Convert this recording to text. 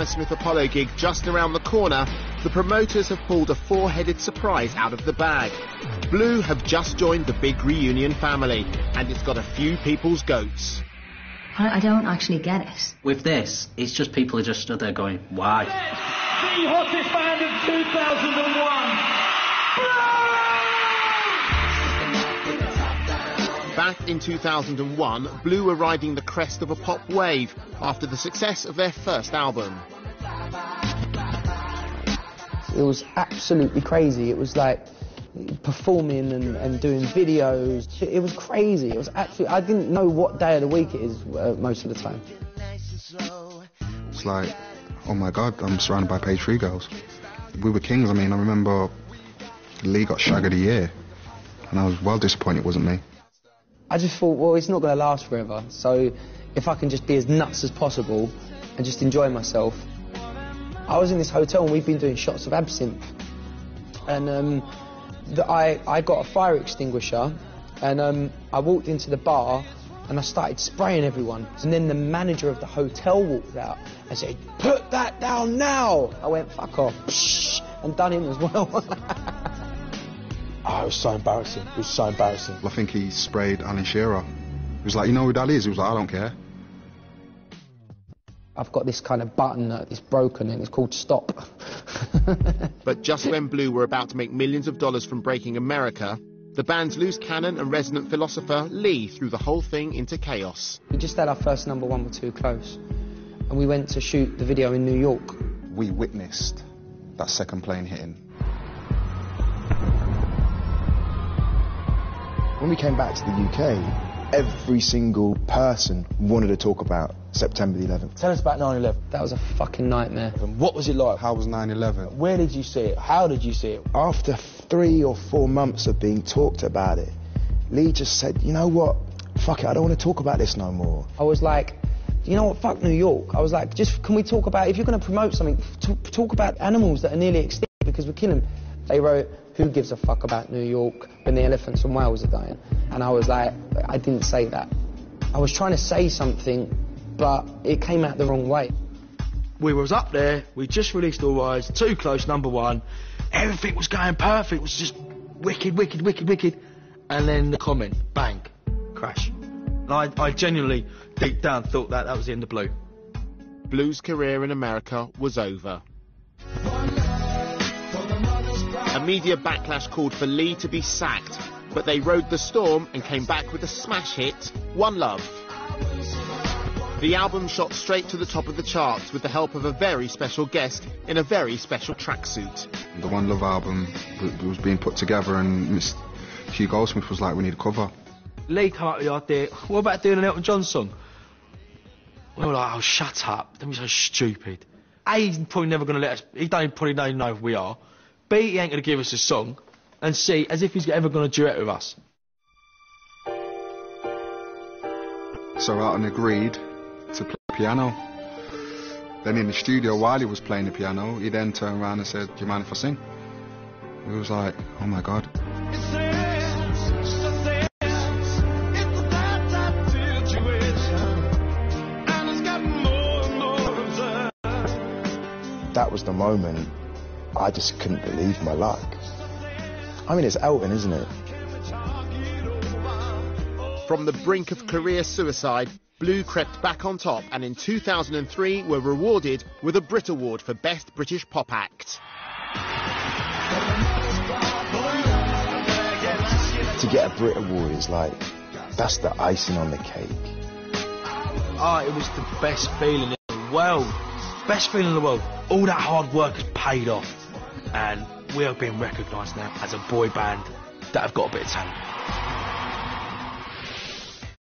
Hammersmith Apollo gig just around the corner, the promoters have pulled a four-headed surprise out of the bag. Blue have just joined the big reunion family, and it's got a few people's goats. I don't actually get it. With this, it's just people who just stood there going, why? The hottest band of 2001! Back in 2001, Blue were riding the crest of a pop wave after the success of their first album. It was absolutely crazy. It was like performing and doing videos. It was crazy. It was absolutely... I didn't know what day of the week it is most of the time. It's like, oh my God, I'm surrounded by page 3 girls. We were kings. I mean, I remember Lee got Shag of the Year, and I was well disappointed it wasn't me. I just thought, well, it's not going to last forever, so if I can just be as nuts as possible and just enjoy myself. I was in this hotel and we've been doing shots of absinthe, and I got a fire extinguisher, and I walked into the bar and I started spraying everyone, and then the manager of the hotel walked out and said, "Put that down now!" I went, "Fuck off," and done him as well. Oh, it was so embarrassing. It was so embarrassing. I think he sprayed Alan Shearer. He was like, "You know who that is?" He was like, "I don't care." I've got this kind of button that is broken and it's called stop. But just when Blue were about to make millions of dollars from breaking America, the band's loose cannon and resonant philosopher Lee threw the whole thing into chaos. We just had our first #1 with Too Close, and we went to shoot the video in New York. We witnessed that second plane hitting. When we came back to the UK, every single person wanted to talk about September the 11th. Tell us about 9/11. That was a fucking nightmare. And what was it like? How was 9/11? Where did you see it? How did you see it? After 3 or 4 months of being talked about it, Lee just said, "You know what? Fuck it, I don't want to talk about this no more." I was like, you know what, fuck New York. I was like, just can we talk about, if you're going to promote something, talk about animals that are nearly extinct because we're killing them. They wrote, "Who gives a fuck about New York when the elephants and whales are dying?" And I was like, I didn't say that. I was trying to say something, but it came out the wrong way. We was up there, we just released All Rise, Too Close, #1. Everything was going perfect, it was just wicked, wicked, wicked, wicked. And then the comment, bang, crash. And I genuinely, deep down, thought that was the end of Blue. Blue's career in America was over. A media backlash called for Lee to be sacked, but they rode the storm and came back with a smash hit, One Love. The album shot straight to the top of the charts with the help of a very special guest in a very special tracksuit. The One Love album was being put together, and Hugh Goldsmith was like, "We need a cover." Lee came up with the idea, what about doing an Elton John song? We were like, oh, shut up, don't be so stupid. A, he's probably never going to let us, probably don't know who we are. B, he ain't going to give us a song. And C, as if he's ever going to duet with us. So Elton agreed to play piano. Then in the studio, while he was playing the piano, he then turned around and said, "Do you mind if I sing?" It was like, oh my God. That was the moment I just couldn't believe my luck. I mean, it's Elton, isn't it? From the brink of career suicide, Blue crept back on top and in 2003 were rewarded with a Brit Award for Best British Pop Act. To get a Brit Award is like, that's the icing on the cake. Oh, it was the best feeling in the world. Best feeling in the world. All that hard work has paid off. And we are being recognised now as a boy band that have got a bit of talent.